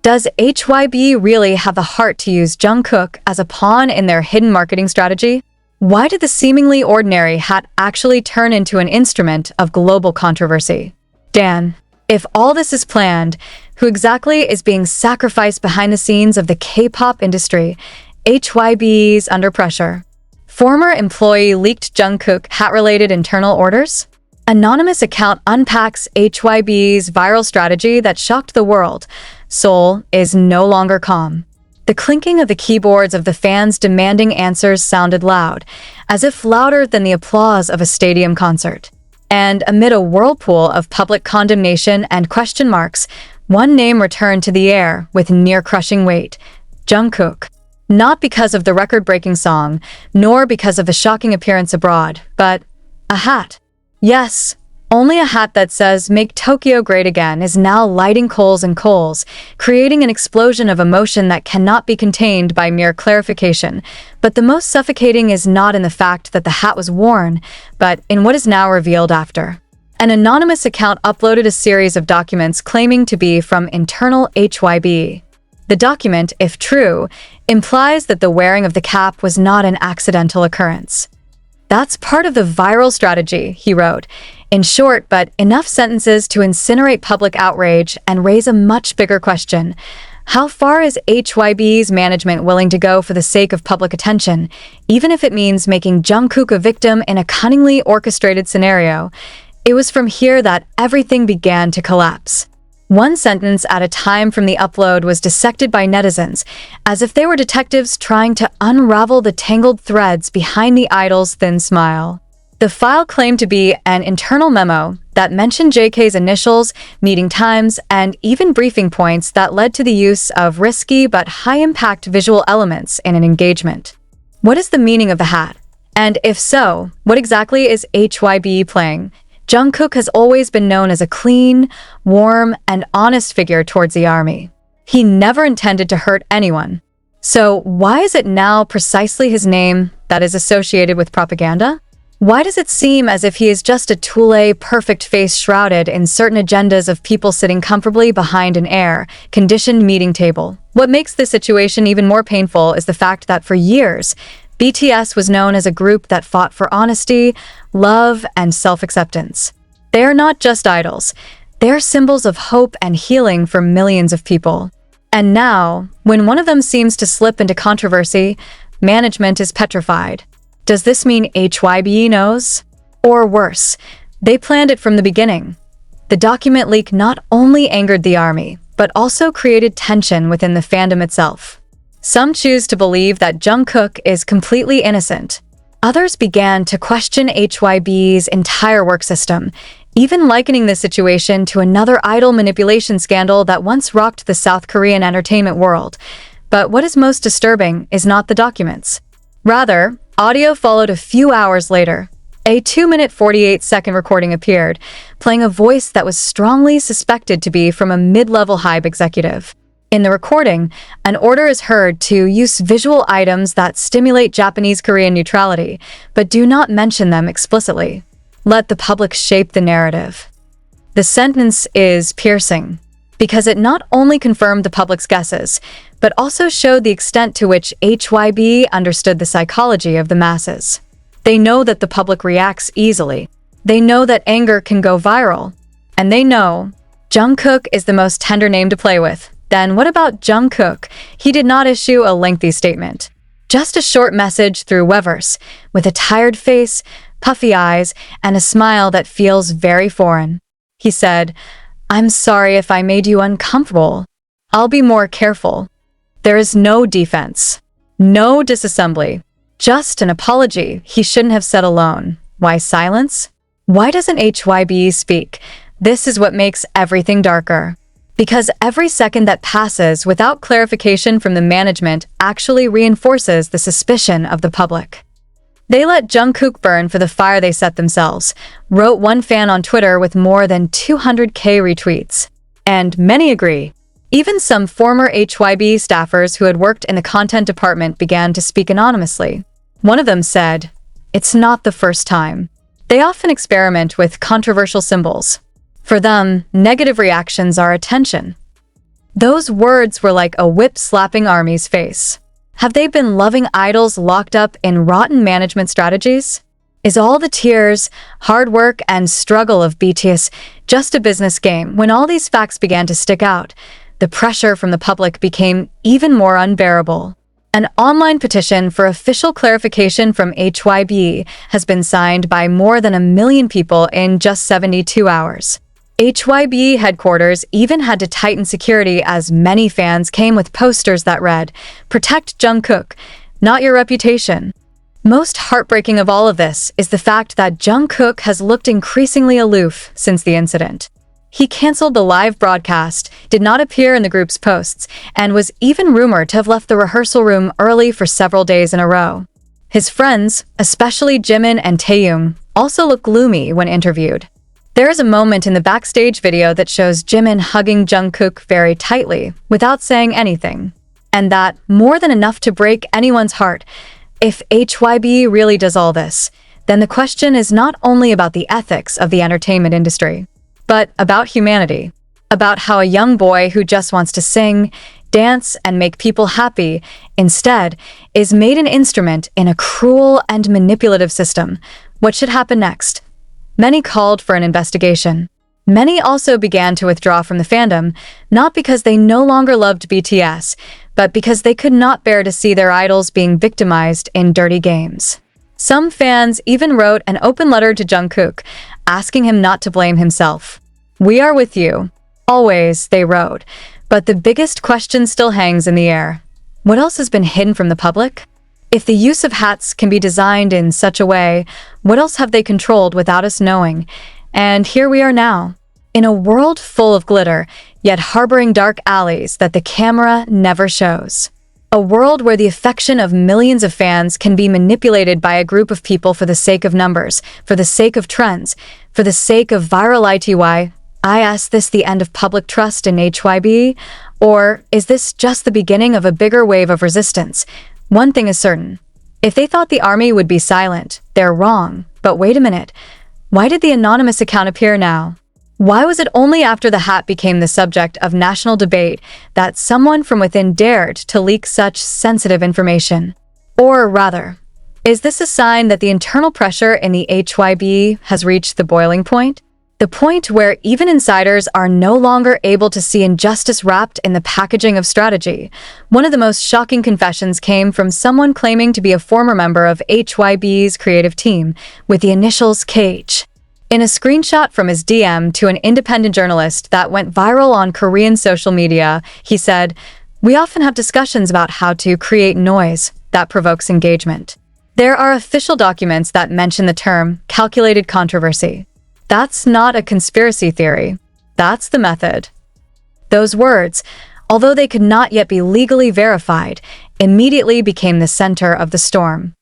Does HYBE really have the heart to use Jungkook as a pawn in their hidden marketing strategy? Why did the seemingly ordinary hat actually turn into an instrument of global controversy? Dan, if all this is planned, who exactly is being sacrificed behind the scenes of the K-pop industry? HYBE's under pressure. Former employee leaked Jungkook hat-related internal orders? Anonymous account unpacks HYBE's viral strategy that shocked the world. Seoul is no longer calm. The clinking of the keyboards of the fans demanding answers sounded loud, as if louder than the applause of a stadium concert. And amid a whirlpool of public condemnation and question marks, one name returned to the air with near-crushing weight: Jungkook. Not because of the record-breaking song, nor because of the shocking appearance abroad, but a hat. Yes, only a hat that says "Make Tokyo Great Again" is now lighting coals and coals, creating an explosion of emotion that cannot be contained by mere clarification. But the most suffocating is not in the fact that the hat was worn, but in what is now revealed after. An anonymous account uploaded a series of documents claiming to be from internal HYBE. The document, if true, implies that the wearing of the cap was not an accidental occurrence. "That's part of the viral strategy," he wrote, in short but enough sentences to incinerate public outrage and raise a much bigger question. How far is HYBE's management willing to go for the sake of public attention, even if it means making Jungkook a victim in a cunningly orchestrated scenario? It was from here that everything began to collapse. One sentence at a time from the upload was dissected by netizens, as if they were detectives trying to unravel the tangled threads behind the idol's thin smile. The file claimed to be an internal memo that mentioned JK's initials, meeting times, and even briefing points that led to the use of risky but high-impact visual elements in an engagement. What is the meaning of the hat? And if so, what exactly is HYBE playing? Jungkook has always been known as a clean, warm, and honest figure towards the army. He never intended to hurt anyone. So why is it now precisely his name that is associated with propaganda? Why does it seem as if he is just a Tule perfect face shrouded in certain agendas of people sitting comfortably behind an air-conditioned meeting table? What makes this situation even more painful is the fact that for years, BTS was known as a group that fought for honesty, love, and self-acceptance. They are not just idols. They are symbols of hope and healing for millions of people. And now, when one of them seems to slip into controversy, management is petrified. Does this mean HYBE knows? Or worse, they planned it from the beginning. The document leak not only angered the army, but also created tension within the fandom itself. Some choose to believe that Jungkook is completely innocent. Others began to question HYBE's entire work system, even likening the situation to another idol manipulation scandal that once rocked the South Korean entertainment world. But what is most disturbing is not the documents. Rather, audio followed a few hours later. A 2-minute 48-second recording appeared, playing a voice that was strongly suspected to be from a mid-level HYBE executive. In the recording, an order is heard to use visual items that stimulate Japanese-Korean neutrality, but do not mention them explicitly. Let the public shape the narrative. The sentence is piercing, because it not only confirmed the public's guesses, but also showed the extent to which HYBE understood the psychology of the masses. They know that the public reacts easily. They know that anger can go viral. And they know Jungkook is the most tender name to play with. Then what about Jungkook? He did not issue a lengthy statement. Just a short message through Weverse, with a tired face, puffy eyes, and a smile that feels very foreign. He said, "I'm sorry if I made you uncomfortable. I'll be more careful." There is no defense, no disassembly, just an apology he shouldn't have said alone. Why silence? Why doesn't HYBE speak? This is what makes everything darker. Because every second that passes without clarification from the management actually reinforces the suspicion of the public. They let Jungkook burn for the fire they set themselves, wrote one fan on Twitter with more than 200K retweets. And many agree. Even some former HYBE staffers who had worked in the content department began to speak anonymously. One of them said, "It's not the first time. They often experiment with controversial symbols. For them, negative reactions are attention. Those words were like a whip slapping ARMY's face. Have they been loving idols locked up in rotten management strategies? Is all the tears, hard work, and struggle of BTS just a business game? When all these facts began to stick out, the pressure from the public became even more unbearable. An online petition for official clarification from HYBE has been signed by more than 1 million people in just 72 hours. HYBE headquarters even had to tighten security as many fans came with posters that read, "Protect Jungkook, not your reputation." Most heartbreaking of all of this is the fact that Jungkook has looked increasingly aloof since the incident. He canceled the live broadcast, did not appear in the group's posts, and was even rumored to have left the rehearsal room early for several days in a row. His friends, especially Jimin and Taeil, also look gloomy when interviewed. There is a moment in the backstage video that shows Jimin hugging Jungkook very tightly, without saying anything. And that, more than enough to break anyone's heart. If HYBE really does all this, then the question is not only about the ethics of the entertainment industry, but about humanity, about how a young boy who just wants to sing, dance, and make people happy, instead, is made an instrument in a cruel and manipulative system. What should happen next? Many called for an investigation. Many also began to withdraw from the fandom, not because they no longer loved BTS, but because they could not bear to see their idols being victimized in dirty games. Some fans even wrote an open letter to Jungkook, asking him not to blame himself. "We are with you. Always," they wrote. But the biggest question still hangs in the air. What else has been hidden from the public? If the use of hats can be designed in such a way, what else have they controlled without us knowing? And here we are now, in a world full of glitter, yet harboring dark alleys that the camera never shows. A world where the affection of millions of fans can be manipulated by a group of people for the sake of numbers, for the sake of trends, for the sake of viral ITY. I ask this the end of public trust in HYBE? Or is this just the beginning of a bigger wave of resistance? One thing is certain. If they thought the ARMY would be silent, they're wrong. But wait a minute. Why did the anonymous account appear now? Why was it only after the hat became the subject of national debate that someone from within dared to leak such sensitive information? Or rather, is this a sign that the internal pressure in the HYBE has reached the boiling point? The point where even insiders are no longer able to see injustice wrapped in the packaging of strategy. One of the most shocking confessions came from someone claiming to be a former member of HYBE's creative team, with the initials KH. In a screenshot from his DM to an independent journalist that went viral on Korean social media, he said, "We often have discussions about how to create noise that provokes engagement. There are official documents that mention the term calculated controversy. That's not a conspiracy theory. That's the method." Those words, although they could not yet be legally verified, immediately became the center of the storm.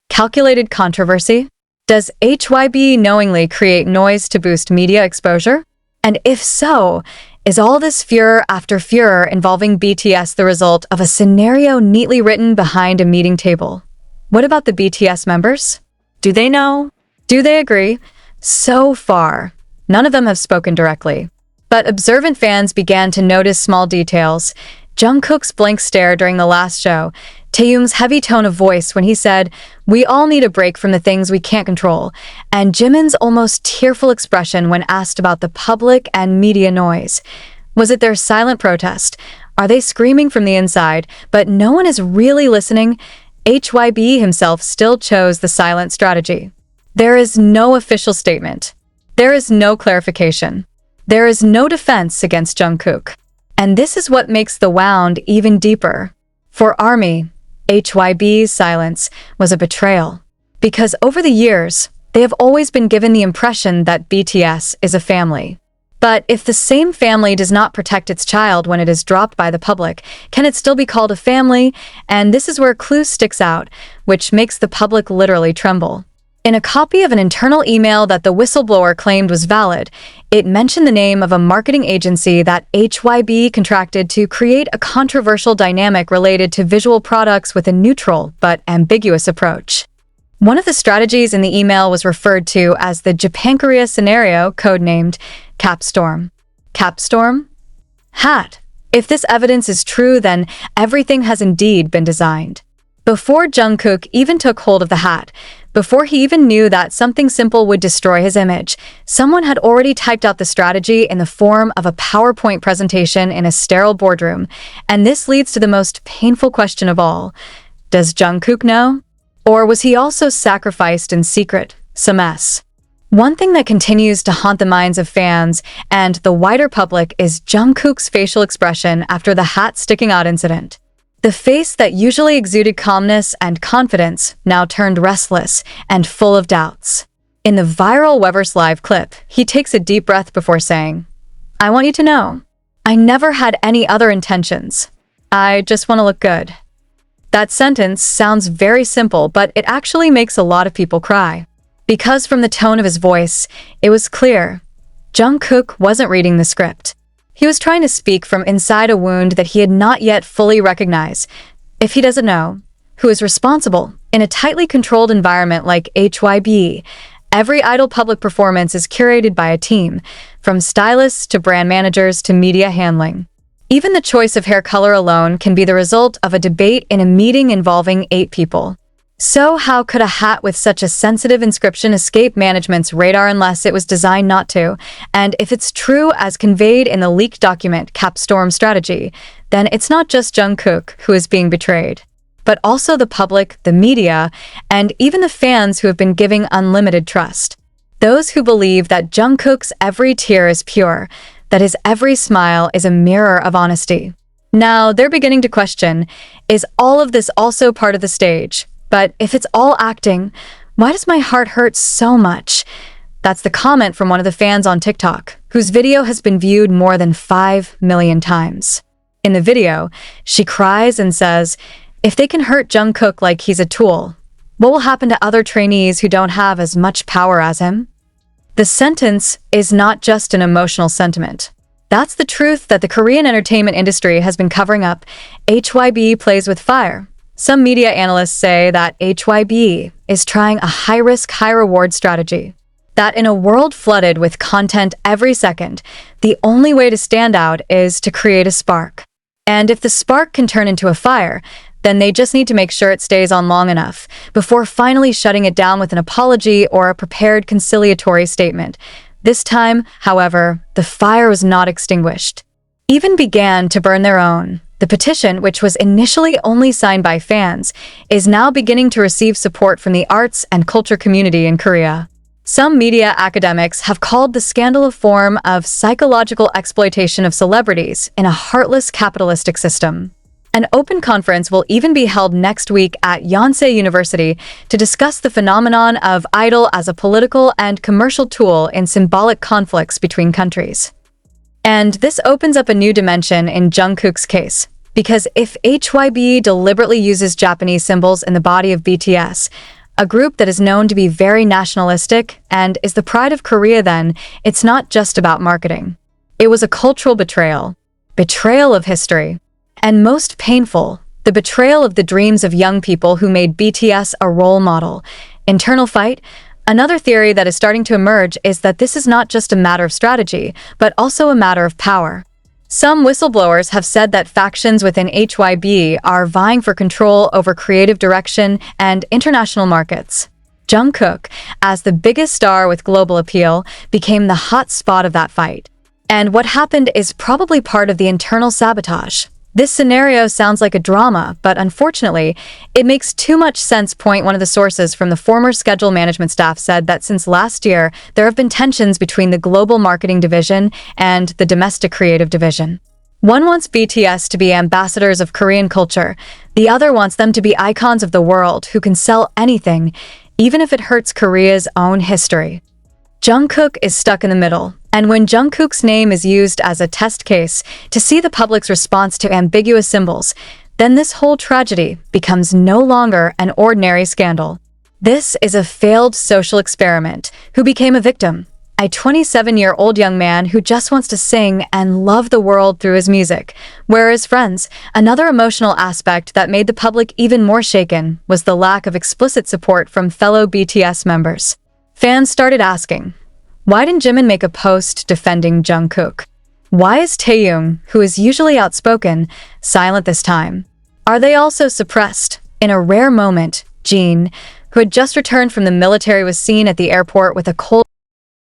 Calculated controversy? Does HYBE knowingly create noise to boost media exposure? And if so, is all this furor after furor involving BTS the result of a scenario neatly written behind a meeting table? What about the BTS members? Do they know? Do they agree? So far, none of them have spoken directly. But observant fans began to notice small details. Jungkook's blank stare during the last show, Taehyung's heavy tone of voice when he said, "We all need a break from the things we can't control," and Jimin's almost tearful expression when asked about the public and media noise. Was it their silent protest? Are they screaming from the inside, but no one is really listening? HYBE himself still chose the silent strategy. There is no official statement. There is no clarification. There is no defense against Jungkook. And this is what makes the wound even deeper. For ARMY, HYBE's silence was a betrayal. Because over the years, they have always been given the impression that BTS is a family. But if the same family does not protect its child when it is dropped by the public, can it still be called a family? And this is where clue sticks out, which makes the public literally tremble. In a copy of an internal email that the whistleblower claimed was valid, it mentioned the name of a marketing agency that HYBE contracted to create a controversial dynamic related to visual products with a neutral but ambiguous approach. One of the strategies in the email was referred to as the Japan Korea scenario, codenamed Capstorm. Capstorm? Hat. If this evidence is true, then everything has indeed been designed. Before Jungkook even took hold of the hat, before he even knew that something simple would destroy his image, someone had already typed out the strategy in the form of a PowerPoint presentation in a sterile boardroom. And this leads to the most painful question of all. Does Jungkook know? Or was he also sacrificed in secret? Some mess. One thing that continues to haunt the minds of fans and the wider public is Jungkook's facial expression after the hat sticking out incident. The face that usually exuded calmness and confidence now turned restless and full of doubts. In the viral Weverse Live clip, he takes a deep breath before saying, "I want you to know, I never had any other intentions. I just want to look good." That sentence sounds very simple, but it actually makes a lot of people cry. Because from the tone of his voice, it was clear. Jungkook wasn't reading the script. He was trying to speak from inside a wound that he had not yet fully recognized. If he doesn't know, who is responsible? In a tightly controlled environment like HYBE, every idol public performance is curated by a team, from stylists to brand managers to media handling. Even the choice of hair color alone can be the result of a debate in a meeting involving 8 people. So how could a hat with such a sensitive inscription escape management's radar unless it was designed not to? And if it's true as conveyed in the leaked document Capstorm strategy, then it's not just Jungkook who is being betrayed, but also the public, the media, and even the fans who have been giving unlimited trust. Those who believe that Jungkook's every tear is pure, that his every smile is a mirror of honesty. Now, they're beginning to question, is all of this also part of the stage? But if it's all acting, why does my heart hurt so much? That's the comment from one of the fans on TikTok, whose video has been viewed more than 5 million times. In the video, she cries and says, if they can hurt Jungkook like he's a tool, what will happen to other trainees who don't have as much power as him? The sentence is not just an emotional sentiment. That's the truth that the Korean entertainment industry has been covering up. HYBE plays with fire. Some media analysts say that HYBE is trying a high-risk, high-reward strategy. That in a world flooded with content every second, the only way to stand out is to create a spark. And if the spark can turn into a fire, then they just need to make sure it stays on long enough before finally shutting it down with an apology or a prepared conciliatory statement. This time, however, the fire was not extinguished. Even began to burn their own. The petition, which was initially only signed by fans, is now beginning to receive support from the arts and culture community in Korea. Some media academics have called the scandal a form of psychological exploitation of celebrities in a heartless capitalistic system. An open conference will even be held next week at Yonsei University to discuss the phenomenon of idol as a political and commercial tool in symbolic conflicts between countries. And this opens up a new dimension in Jungkook's case, because if HYBE deliberately uses Japanese symbols in the body of BTS, a group that is known to be very nationalistic and is the pride of Korea, then it's not just about marketing. It was a cultural betrayal of history, and most painful, the betrayal of the dreams of young people who made BTS a role model. Internal fight. Another theory that is starting to emerge is that this is not just a matter of strategy, but also a matter of power. Some whistleblowers have said that factions within HYBE are vying for control over creative direction and international markets. Jungkook, as the biggest star with global appeal, became the hot spot of that fight. And what happened is probably part of the internal sabotage. This scenario sounds like a drama, but unfortunately, it makes too much sense. One of the sources from the former schedule management staff said that since last year, there have been tensions between the global marketing division and the domestic creative division. One wants BTS to be ambassadors of Korean culture. The other wants them to be icons of the world who can sell anything, even if it hurts Korea's own history. Jungkook is stuck in the middle. And when Jungkook's name is used as a test case to see the public's response to ambiguous symbols, then this whole tragedy becomes no longer an ordinary scandal. This is a failed social experiment who became a victim, a 27-year-old young man who just wants to sing and love the world through his music. Whereas friends, another emotional aspect that made the public even more shaken was the lack of explicit support from fellow BTS members. Fans started asking, why didn't Jimin make a post defending Jungkook? Why is Taeyong, who is usually outspoken, silent this time? Are they also suppressed? In a rare moment, Jean, who had just returned from the military, was seen at the airport with a cold